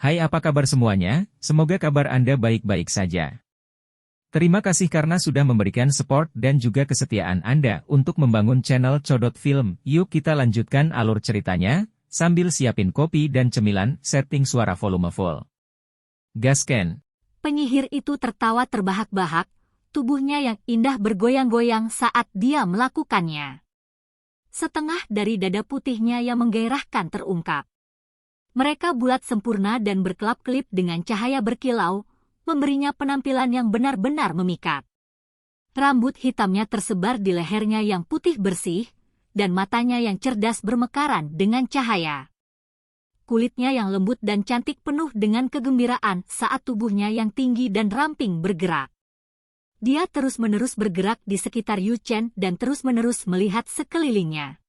Hai, apa kabar semuanya? Semoga kabar Anda baik-baik saja. Terima kasih karena sudah memberikan support dan juga kesetiaan Anda untuk membangun channel Codot Film. Yuk kita lanjutkan alur ceritanya, sambil siapin kopi dan cemilan, setting suara volume full. Gasken. Penyihir itu tertawa terbahak-bahak, tubuhnya yang indah bergoyang-goyang saat dia melakukannya. Setengah dari dada putihnya yang menggairahkan terungkap. Mereka bulat sempurna dan berkelap-kelip dengan cahaya berkilau, memberinya penampilan yang benar-benar memikat. Rambut hitamnya tersebar di lehernya yang putih bersih, dan matanya yang cerdas bermekaran dengan cahaya. Kulitnya yang lembut dan cantik penuh dengan kegembiraan saat tubuhnya yang tinggi dan ramping bergerak. Dia terus-menerus bergerak di sekitar Yu Chen dan terus-menerus melihat sekelilingnya.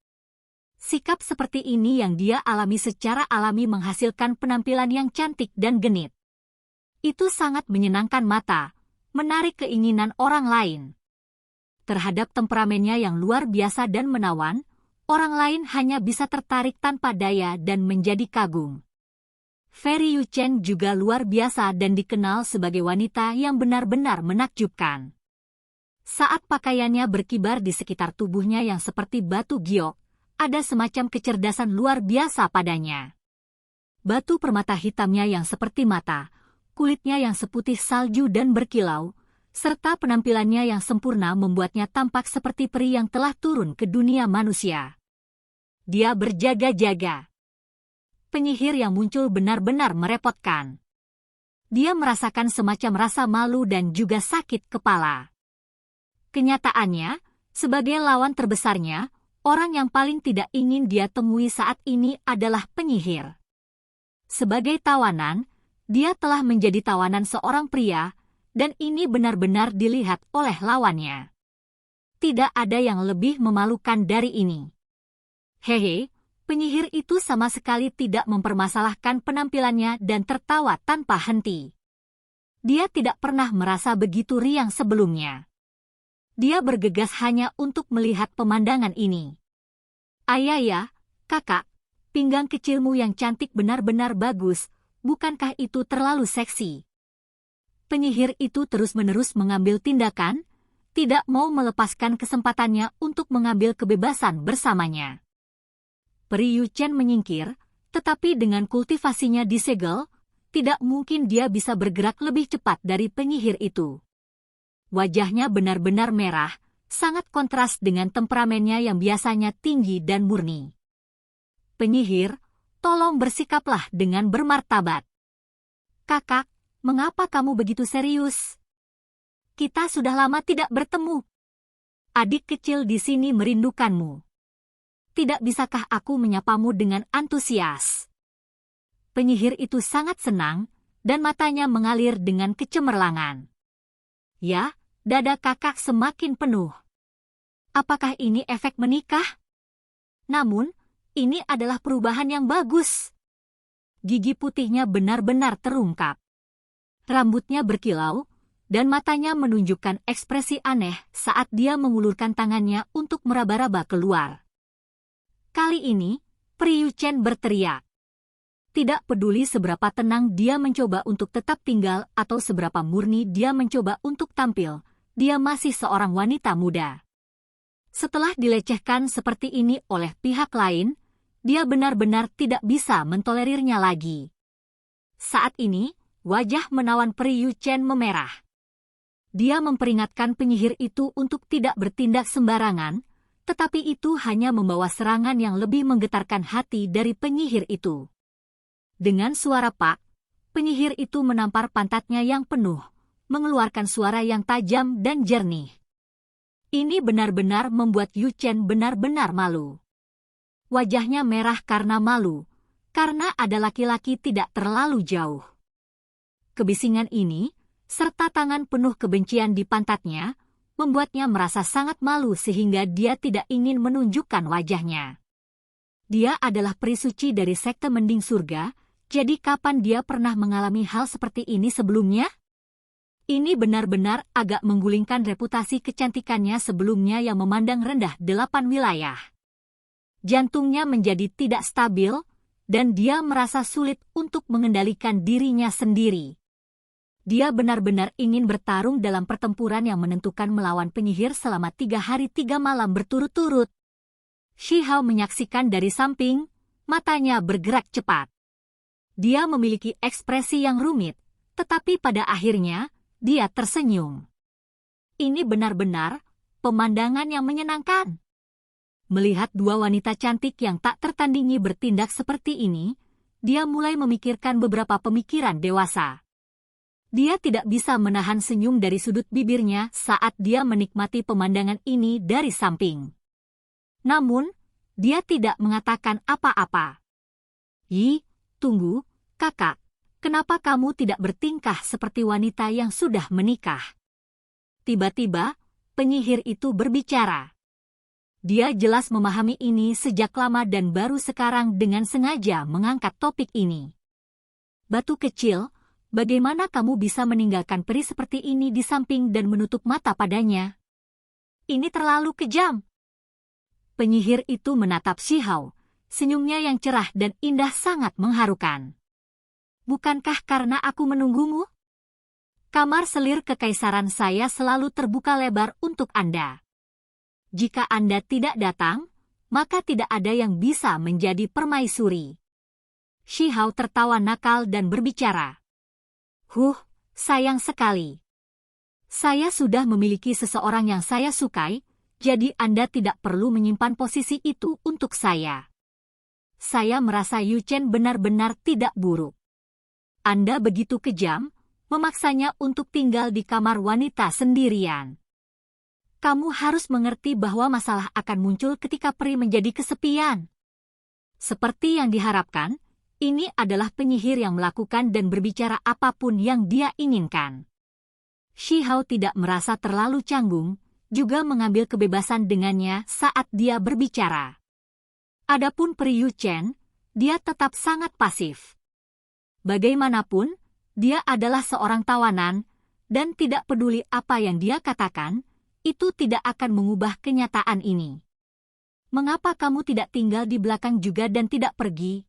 Sikap seperti ini yang dia alami secara alami menghasilkan penampilan yang cantik dan genit. Itu sangat menyenangkan mata, menarik keinginan orang lain. Terhadap temperamennya yang luar biasa dan menawan, orang lain hanya bisa tertarik tanpa daya dan menjadi kagum. Fairy Yu Chen juga luar biasa dan dikenal sebagai wanita yang benar-benar menakjubkan. Saat pakaiannya berkibar di sekitar tubuhnya yang seperti batu giok, ada semacam kecerdasan luar biasa padanya. Batu permata hitamnya yang seperti mata, kulitnya yang seputih salju dan berkilau, serta penampilannya yang sempurna membuatnya tampak seperti peri yang telah turun ke dunia manusia. Dia berjaga-jaga. Penyihir yang muncul benar-benar merepotkan. Dia merasakan semacam rasa malu dan juga sakit kepala. Kenyataannya, sebagai lawan terbesarnya, orang yang paling tidak ingin dia temui saat ini adalah penyihir. Sebagai tawanan, dia telah menjadi tawanan seorang pria, dan ini benar-benar dilihat oleh lawannya. Tidak ada yang lebih memalukan dari ini. Hehe, penyihir itu sama sekali tidak mempermasalahkan penampilannya dan tertawa tanpa henti. Dia tidak pernah merasa begitu riang sebelumnya. Dia bergegas hanya untuk melihat pemandangan ini. Ayah, kakak, pinggang kecilmu yang cantik benar-benar bagus, bukankah itu terlalu seksi? Penyihir itu terus-menerus mengambil tindakan, tidak mau melepaskan kesempatannya untuk mengambil kebebasan bersamanya. Peri Yu Chen menyingkir, tetapi dengan kultivasinya disegel, tidak mungkin dia bisa bergerak lebih cepat dari penyihir itu. Wajahnya benar-benar merah, sangat kontras dengan temperamennya yang biasanya tinggi dan murni. Penyihir, tolong bersikaplah dengan bermartabat. Kakak, mengapa kamu begitu serius? Kita sudah lama tidak bertemu. Adik kecil di sini merindukanmu. Tidak bisakah aku menyapamu dengan antusias? Penyihir itu sangat senang, dan matanya mengalir dengan kecemerlangan. Ya, dada kakak semakin penuh. Apakah ini efek menikah? Namun, ini adalah perubahan yang bagus. Gigi putihnya benar-benar terungkap. Rambutnya berkilau, dan matanya menunjukkan ekspresi aneh saat dia mengulurkan tangannya untuk meraba-raba keluar. Kali ini, Peri Yu Chen berteriak. Tidak peduli seberapa tenang dia mencoba untuk tetap tinggal atau seberapa murni dia mencoba untuk tampil, dia masih seorang wanita muda. Setelah dilecehkan seperti ini oleh pihak lain, dia benar-benar tidak bisa mentolerirnya lagi. Saat ini, wajah menawan Peri Yu Chen memerah. Dia memperingatkan penyihir itu untuk tidak bertindak sembarangan, tetapi itu hanya membawa serangan yang lebih menggetarkan hati dari penyihir itu. Dengan suara pak, penyihir itu menampar pantatnya yang penuh, mengeluarkan suara yang tajam dan jernih. Ini benar-benar membuat Yu Chen benar-benar malu. Wajahnya merah karena malu, karena ada laki-laki tidak terlalu jauh. Kebisingan ini, serta tangan penuh kebencian di pantatnya, membuatnya merasa sangat malu sehingga dia tidak ingin menunjukkan wajahnya. Dia adalah peri suci dari sekte Mending Surga, jadi kapan dia pernah mengalami hal seperti ini sebelumnya? Ini benar-benar agak menggulingkan reputasi kecantikannya sebelumnya yang memandang rendah 8 wilayah. Jantungnya menjadi tidak stabil, dan dia merasa sulit untuk mengendalikan dirinya sendiri. Dia benar-benar ingin bertarung dalam pertempuran yang menentukan melawan penyihir selama 3 hari 3 malam berturut-turut. Shi Hao menyaksikan dari samping, matanya bergerak cepat. Dia memiliki ekspresi yang rumit, tetapi pada akhirnya, dia tersenyum. Ini benar-benar pemandangan yang menyenangkan. Melihat dua wanita cantik yang tak tertandingi bertindak seperti ini, dia mulai memikirkan beberapa pemikiran dewasa. Dia tidak bisa menahan senyum dari sudut bibirnya saat dia menikmati pemandangan ini dari samping. Namun, dia tidak mengatakan apa-apa. Tunggu, kakak, kenapa kamu tidak bertingkah seperti wanita yang sudah menikah? Tiba-tiba, penyihir itu berbicara. Dia jelas memahami ini sejak lama dan baru sekarang dengan sengaja mengangkat topik ini. Batu kecil, bagaimana kamu bisa meninggalkan peri seperti ini di samping dan menutup mata padanya? Ini terlalu kejam. Penyihir itu menatap Shi Hao, senyumnya yang cerah dan indah sangat mengharukan. Bukankah karena aku menunggumu? Kamar selir kekaisaran saya selalu terbuka lebar untuk Anda. Jika Anda tidak datang, maka tidak ada yang bisa menjadi permaisuri. Shi Hao tertawa nakal dan berbicara. Sayang sekali. Saya sudah memiliki seseorang yang saya sukai, jadi Anda tidak perlu menyimpan posisi itu untuk saya. Saya merasa Yu Chen benar-benar tidak buruk. Anda begitu kejam, memaksanya untuk tinggal di kamar wanita sendirian. Kamu harus mengerti bahwa masalah akan muncul ketika peri menjadi kesepian. Seperti yang diharapkan, ini adalah penyihir yang melakukan dan berbicara apapun yang dia inginkan. Shi Hao tidak merasa terlalu canggung, juga mengambil kebebasan dengannya saat dia berbicara. Adapun peri Yu Chen, dia tetap sangat pasif. Bagaimanapun, dia adalah seorang tawanan, dan tidak peduli apa yang dia katakan, itu tidak akan mengubah kenyataan ini. Mengapa kamu tidak tinggal di belakang juga dan tidak pergi?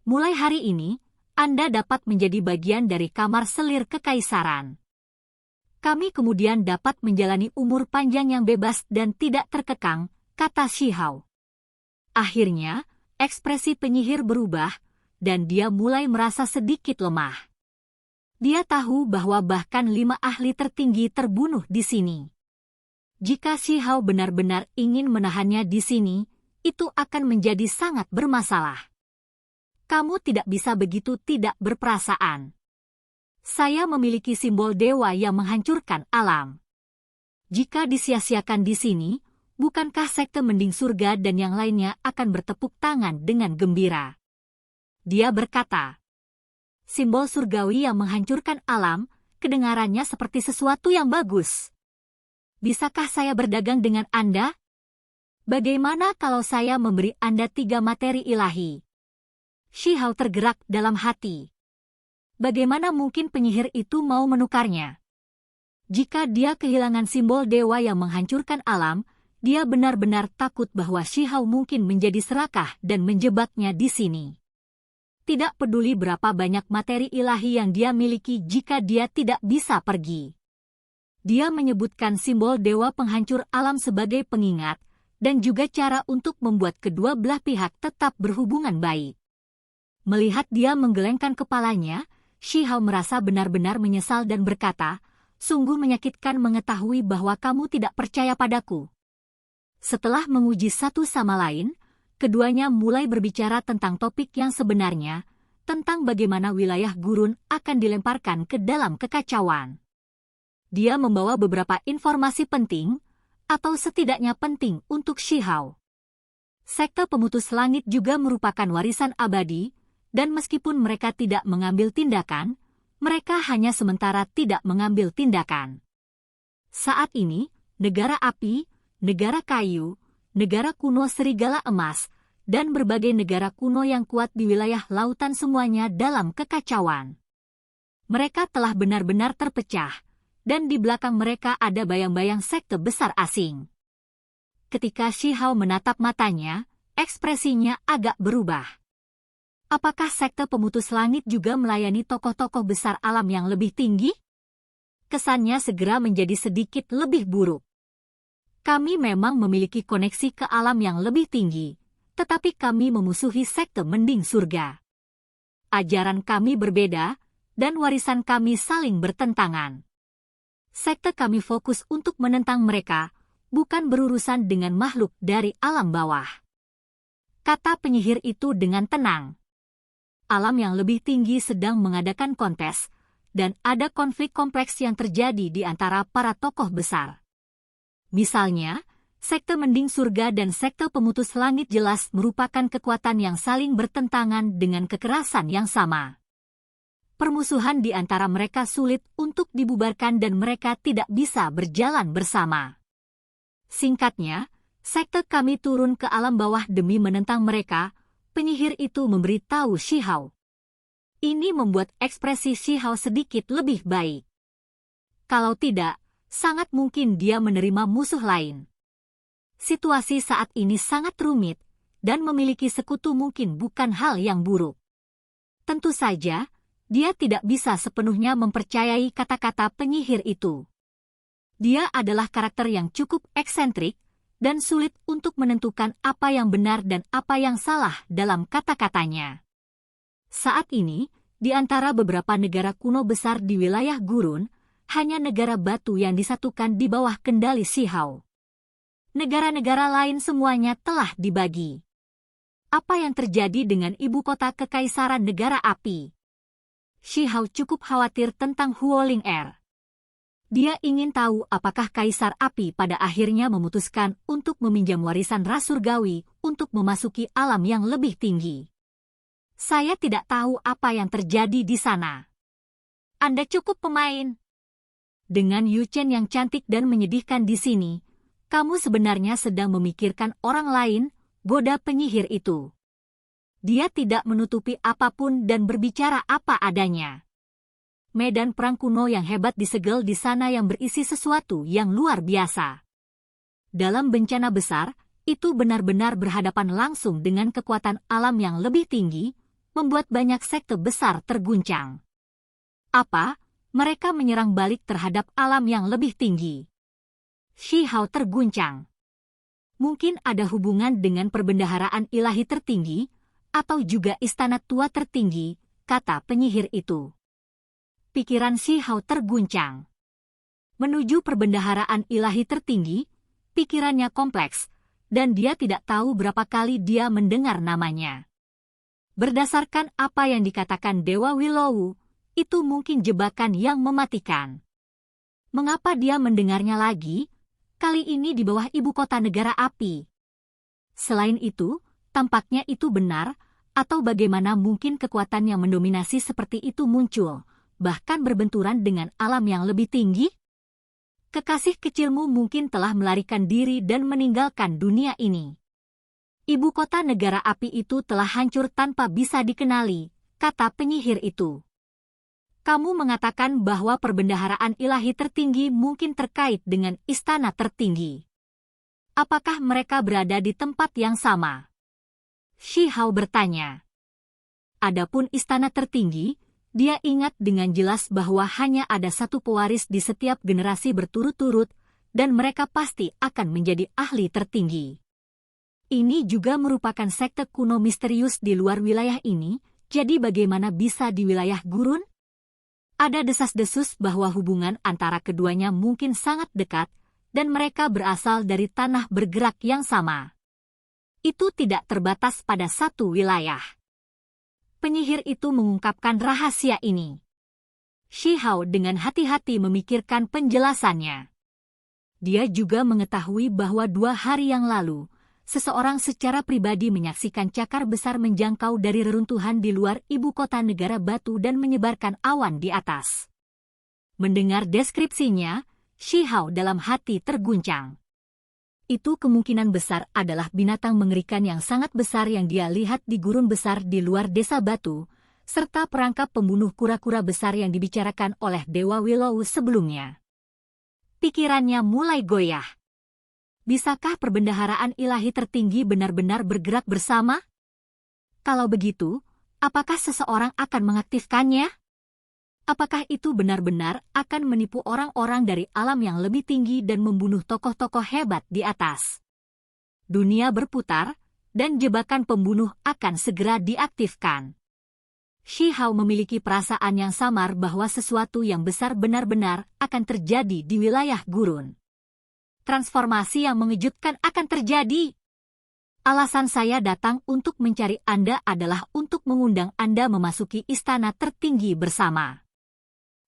Mulai hari ini, Anda dapat menjadi bagian dari kamar selir kekaisaran. Kami kemudian dapat menjalani umur panjang yang bebas dan tidak terkekang, kata Shi Hao. Akhirnya, ekspresi penyihir berubah, dan dia mulai merasa sedikit lemah. Dia tahu bahwa bahkan 5 ahli tertinggi terbunuh di sini. Jika Shi Hao benar-benar ingin menahannya di sini, itu akan menjadi sangat bermasalah. Kamu tidak bisa begitu tidak berperasaan. Saya memiliki simbol dewa yang menghancurkan alam. Jika disia-siakan di sini, bukankah sekte mending surga dan yang lainnya akan bertepuk tangan dengan gembira? Dia berkata, simbol surgawi yang menghancurkan alam, kedengarannya seperti sesuatu yang bagus. Bisakah saya berdagang dengan Anda? Bagaimana kalau saya memberi Anda 3 materi ilahi? Shi Hao tergerak dalam hati. Bagaimana mungkin penyihir itu mau menukarnya? Jika dia kehilangan simbol dewa yang menghancurkan alam, dia benar-benar takut bahwa Shi Hao mungkin menjadi serakah dan menjebaknya di sini. Tidak peduli berapa banyak materi ilahi yang dia miliki jika dia tidak bisa pergi. Dia menyebutkan simbol dewa penghancur alam sebagai pengingat, dan juga cara untuk membuat kedua belah pihak tetap berhubungan baik. Melihat dia menggelengkan kepalanya, Shi Hao merasa benar-benar menyesal dan berkata, sungguh menyakitkan mengetahui bahwa kamu tidak percaya padaku. Setelah menguji satu sama lain, keduanya mulai berbicara tentang topik yang sebenarnya, tentang bagaimana wilayah gurun akan dilemparkan ke dalam kekacauan. Dia membawa beberapa informasi penting, atau setidaknya penting untuk Shi Hao. Sekte pemutus langit juga merupakan warisan abadi, dan meskipun mereka tidak mengambil tindakan, mereka hanya sementara tidak mengambil tindakan. Saat ini, negara api, negara kayu, negara kuno serigala emas, dan berbagai negara kuno yang kuat di wilayah lautan semuanya dalam kekacauan. Mereka telah benar-benar terpecah, dan di belakang mereka ada bayang-bayang sekte besar asing. Ketika Shi Hao menatap matanya, ekspresinya agak berubah. Apakah sekte pemutus langit juga melayani tokoh-tokoh besar alam yang lebih tinggi? Kesannya segera menjadi sedikit lebih buruk. Kami memang memiliki koneksi ke alam yang lebih tinggi, tetapi kami memusuhi sekte mending surga. Ajaran kami berbeda, dan warisan kami saling bertentangan. Sekte kami fokus untuk menentang mereka, bukan berurusan dengan makhluk dari alam bawah. Kata penyihir itu dengan tenang. Alam yang lebih tinggi sedang mengadakan kontes, dan ada konflik kompleks yang terjadi di antara para tokoh besar. Misalnya, sekte mending surga dan sekte pemutus langit jelas merupakan kekuatan yang saling bertentangan dengan kekerasan yang sama. Permusuhan di antara mereka sulit untuk dibubarkan dan mereka tidak bisa berjalan bersama. Singkatnya, sekte kami turun ke alam bawah demi menentang mereka. Penyihir itu memberitahu Shihao. Ini membuat ekspresi Shihao sedikit lebih baik. Kalau tidak, sangat mungkin dia menerima musuh lain. Situasi saat ini sangat rumit, dan memiliki sekutu mungkin bukan hal yang buruk. Tentu saja, dia tidak bisa sepenuhnya mempercayai kata-kata penyihir itu. Dia adalah karakter yang cukup eksentrik, dan sulit untuk menentukan apa yang benar dan apa yang salah dalam kata-katanya. Saat ini, di antara beberapa negara kuno besar di wilayah gurun, hanya negara batu yang disatukan di bawah kendali Shihao. Negara-negara lain semuanya telah dibagi. Apa yang terjadi dengan ibu kota kekaisaran negara api? Shihao cukup khawatir tentang Huoling Air. Dia ingin tahu apakah Kaisar Api pada akhirnya memutuskan untuk meminjam warisan ras surgawi untuk memasuki alam yang lebih tinggi. Saya tidak tahu apa yang terjadi di sana. Anda cukup pemain. Dengan Yu Chen yang cantik dan menyedihkan di sini, kamu sebenarnya sedang memikirkan orang lain, goda penyihir itu. Dia tidak menutupi apapun dan berbicara apa adanya. Medan perang kuno yang hebat disegel di sana yang berisi sesuatu yang luar biasa. Dalam bencana besar, itu benar-benar berhadapan langsung dengan kekuatan alam yang lebih tinggi, membuat banyak sekte besar terguncang. Apa? Mereka menyerang balik terhadap alam yang lebih tinggi. Shihao terguncang. Mungkin ada hubungan dengan perbendaharaan ilahi tertinggi, atau juga istana tua tertinggi, kata penyihir itu. Pikiran Shihao terguncang. Menuju perbendaharaan ilahi tertinggi, pikirannya kompleks, dan dia tidak tahu berapa kali dia mendengar namanya. Berdasarkan apa yang dikatakan Dewa Willow, itu mungkin jebakan yang mematikan. Mengapa dia mendengarnya lagi? Kali ini di bawah ibu kota negara api. Selain itu, tampaknya itu benar, atau bagaimana mungkin kekuatan yang mendominasi seperti itu muncul, bahkan berbenturan dengan alam yang lebih tinggi? Kekasih kecilmu mungkin telah melarikan diri dan meninggalkan dunia ini. Ibu kota negara api itu telah hancur tanpa bisa dikenali, kata penyihir itu. Kamu mengatakan bahwa perbendaharaan ilahi tertinggi mungkin terkait dengan istana tertinggi. Apakah mereka berada di tempat yang sama? Shihao bertanya. Adapun istana tertinggi, dia ingat dengan jelas bahwa hanya ada satu pewaris di setiap generasi berturut-turut, dan mereka pasti akan menjadi ahli tertinggi. Ini juga merupakan sekte kuno misterius di luar wilayah ini, jadi bagaimana bisa di wilayah gurun? Ada desas-desus bahwa hubungan antara keduanya mungkin sangat dekat, dan mereka berasal dari tanah bergerak yang sama. Itu tidak terbatas pada satu wilayah. Penyihir itu mengungkapkan rahasia ini. Shihao dengan hati-hati memikirkan penjelasannya. Dia juga mengetahui bahwa 2 hari yang lalu, seseorang secara pribadi menyaksikan cakar besar menjangkau dari reruntuhan di luar ibu kota negara batu dan menyebarkan awan di atas. Mendengar deskripsinya, Shihao dalam hati terguncang. Itu kemungkinan besar adalah binatang mengerikan yang sangat besar yang dia lihat di gurun besar di luar desa batu, serta perangkap pembunuh kura-kura besar yang dibicarakan oleh Dewa Willow sebelumnya. Pikirannya mulai goyah. Bisakah perbendaharaan ilahi tertinggi benar-benar bergerak bersama? Kalau begitu, Apakah seseorang akan mengaktifkannya? Apakah itu benar-benar akan menipu orang-orang dari alam yang lebih tinggi dan membunuh tokoh-tokoh hebat di atas? Dunia berputar, dan jebakan pembunuh akan segera diaktifkan. Shi Hao memiliki perasaan yang samar bahwa sesuatu yang besar benar-benar akan terjadi di wilayah gurun. Transformasi yang mengejutkan akan terjadi. Alasan saya datang untuk mencari Anda adalah untuk mengundang Anda memasuki istana tertinggi bersama.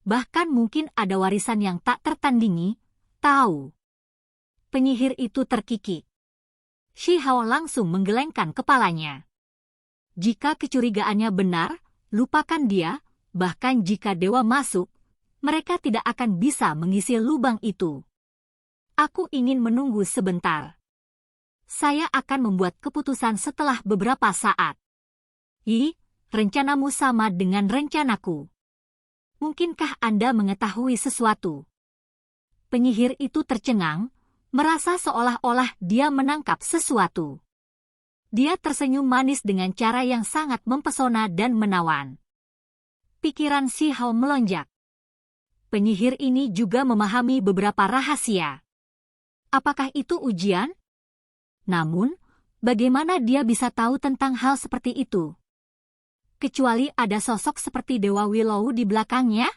Bahkan mungkin ada warisan yang tak tertandingi, tahu. Penyihir itu terkikik. Shi Hao langsung menggelengkan kepalanya. Jika kecurigaannya benar, lupakan dia, bahkan jika dewa masuk, mereka tidak akan bisa mengisi lubang itu. Aku ingin menunggu sebentar. Saya akan membuat keputusan setelah beberapa saat. Rencanamu sama dengan rencanaku. Mungkinkah Anda mengetahui sesuatu? Penyihir itu tercengang, merasa seolah-olah dia menangkap sesuatu. Dia tersenyum manis dengan cara yang sangat mempesona dan menawan. Pikiran Shi Hao melonjak. Penyihir ini juga memahami beberapa rahasia. Apakah itu ujian? Namun, bagaimana dia bisa tahu tentang hal seperti itu? Kecuali ada sosok seperti Dewa Willow di belakangnya?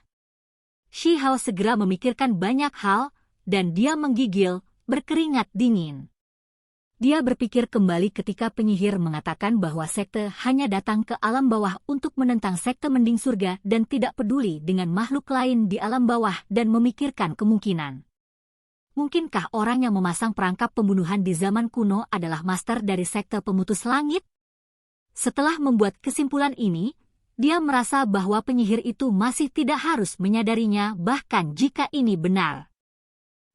Shi Hao segera memikirkan banyak hal, dan dia menggigil, berkeringat dingin. Dia berpikir kembali ketika penyihir mengatakan bahwa sekte hanya datang ke alam bawah untuk menentang sekte mending surga dan tidak peduli dengan makhluk lain di alam bawah dan memikirkan kemungkinan. Mungkinkah orang yang memasang perangkap pembunuhan di zaman kuno adalah master dari sekte pemutus langit? Setelah membuat kesimpulan ini, dia merasa bahwa penyihir itu masih tidak harus menyadarinya bahkan jika ini benar.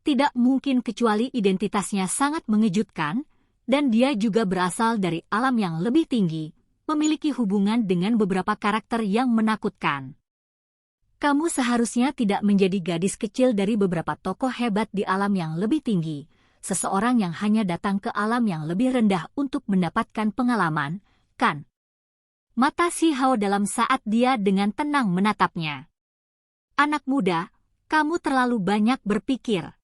Tidak mungkin kecuali identitasnya sangat mengejutkan, dan dia juga berasal dari alam yang lebih tinggi, memiliki hubungan dengan beberapa karakter yang menakutkan. Kamu seharusnya tidak menjadi gadis kecil dari beberapa tokoh hebat di alam yang lebih tinggi, seseorang yang hanya datang ke alam yang lebih rendah untuk mendapatkan pengalaman, kan? Mata Shi Hao dalam saat dia dengan tenang menatapnya. Anak muda, kamu terlalu banyak berpikir.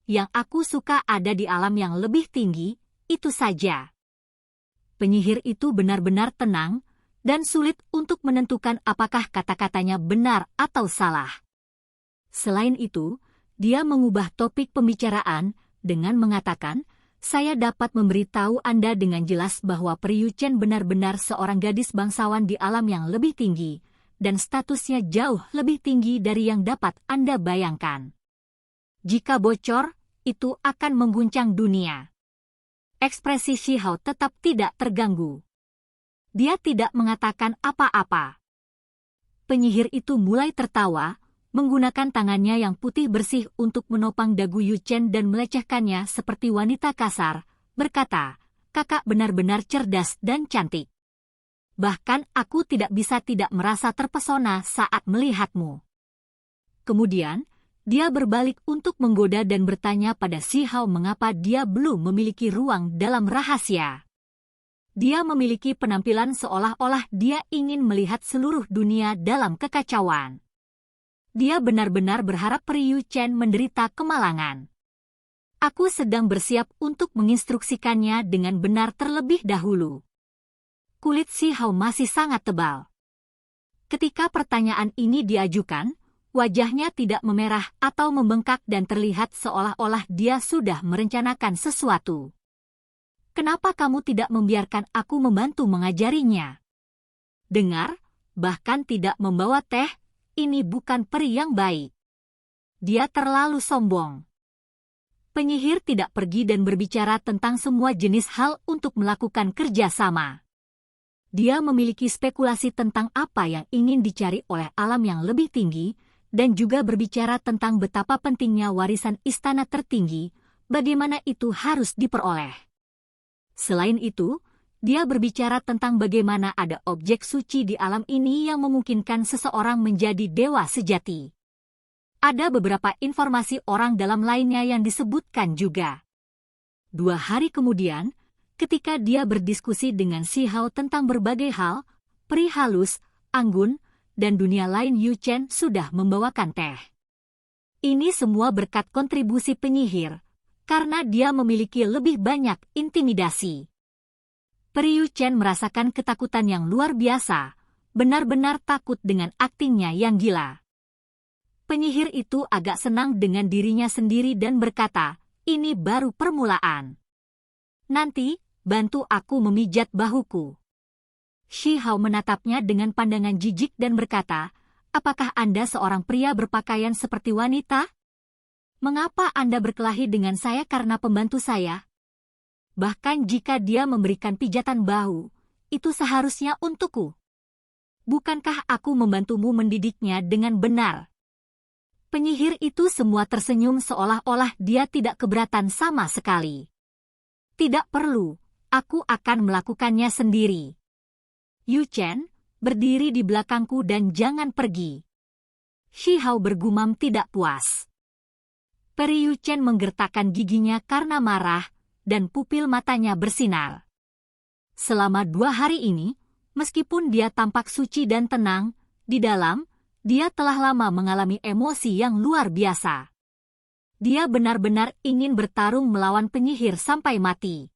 Yang aku suka ada di alam yang lebih tinggi, itu saja. Penyihir itu benar-benar tenang, dan sulit untuk menentukan apakah kata-katanya benar atau salah. Selain itu, dia mengubah topik pembicaraan dengan mengatakan, saya dapat memberitahu Anda dengan jelas bahwa Priyu Chen benar-benar seorang gadis bangsawan di alam yang lebih tinggi, dan statusnya jauh lebih tinggi dari yang dapat Anda bayangkan. Jika bocor, itu akan mengguncang dunia. Ekspresi Shi Hao tetap tidak terganggu. Dia tidak mengatakan apa-apa. Penyihir itu mulai tertawa, menggunakan tangannya yang putih bersih untuk menopang dagu Yu Chen dan melecehkannya seperti wanita kasar, berkata, kakak benar-benar cerdas dan cantik. Bahkan aku tidak bisa tidak merasa terpesona saat melihatmu. Kemudian, dia berbalik untuk menggoda dan bertanya pada Shi Hao mengapa dia belum memiliki ruang dalam rahasia. Dia memiliki penampilan seolah-olah dia ingin melihat seluruh dunia dalam kekacauan. Dia benar-benar berharap Priyu Chen menderita kemalangan. Aku sedang bersiap untuk menginstruksikannya dengan benar terlebih dahulu. Kulit Shi Hao masih sangat tebal. Ketika pertanyaan ini diajukan, wajahnya tidak memerah atau membengkak dan terlihat seolah-olah dia sudah merencanakan sesuatu. Kenapa kamu tidak membiarkan aku membantu mengajarinya? Dengar, bahkan tidak membawa teh, ini bukan peri yang baik. Dia terlalu sombong. Penyihir tidak pergi dan berbicara tentang semua jenis hal untuk melakukan kerjasama. Dia memiliki spekulasi tentang apa yang ingin dicari oleh alam yang lebih tinggi, dan juga berbicara tentang betapa pentingnya warisan istana tertinggi, bagaimana itu harus diperoleh. Selain itu, dia berbicara tentang bagaimana ada objek suci di alam ini yang memungkinkan seseorang menjadi dewa sejati. Ada beberapa informasi orang dalam lainnya yang disebutkan juga. 2 hari kemudian, ketika dia berdiskusi dengan Shi Hao tentang berbagai hal, peri halus, anggun, dan dunia lain. Yu Chen sudah membawakan teh. Ini semua berkat kontribusi penyihir, karena dia memiliki lebih banyak intimidasi. Peri Yu Chen merasakan ketakutan yang luar biasa, benar-benar takut dengan aktingnya yang gila. Penyihir itu agak senang dengan dirinya sendiri dan berkata, ini baru permulaan. Nanti, bantu aku memijat bahuku. Shi Hao menatapnya dengan pandangan jijik dan berkata, apakah Anda seorang pria berpakaian seperti wanita? Mengapa Anda berkelahi dengan saya karena pembantu saya? Bahkan jika dia memberikan pijatan bahu, itu seharusnya untukku. Bukankah aku membantumu mendidiknya dengan benar? Penyihir itu semua tersenyum seolah-olah dia tidak keberatan sama sekali. Tidak perlu, aku akan melakukannya sendiri. Yu Chen, berdiri di belakangku dan jangan pergi. Shi Hao bergumam tidak puas. Peri Yu Chen menggertakkan giginya karena marah, dan pupil matanya bersinar. Selama 2 hari ini, meskipun dia tampak suci dan tenang, di dalam, dia telah lama mengalami emosi yang luar biasa. Dia benar-benar ingin bertarung melawan penyihir sampai mati.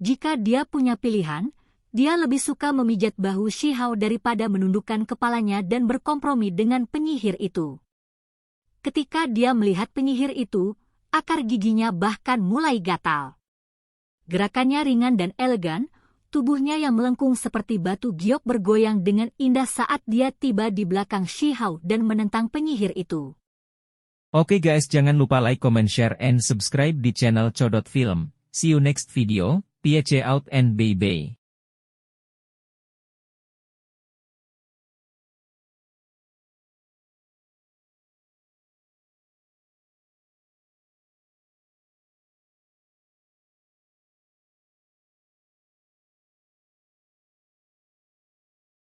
Jika dia punya pilihan, dia lebih suka memijat bahu Shi Hao daripada menundukkan kepalanya dan berkompromi dengan penyihir itu. Ketika dia melihat penyihir itu, akar giginya bahkan mulai gatal. Gerakannya ringan dan elegan, tubuhnya yang melengkung seperti batu giok bergoyang dengan indah saat dia tiba di belakang Shi Hao dan menentang penyihir itu. Oke guys, jangan lupa like, comment, share, and subscribe di channel Codot Film. See you next video, peace out and bye-bye.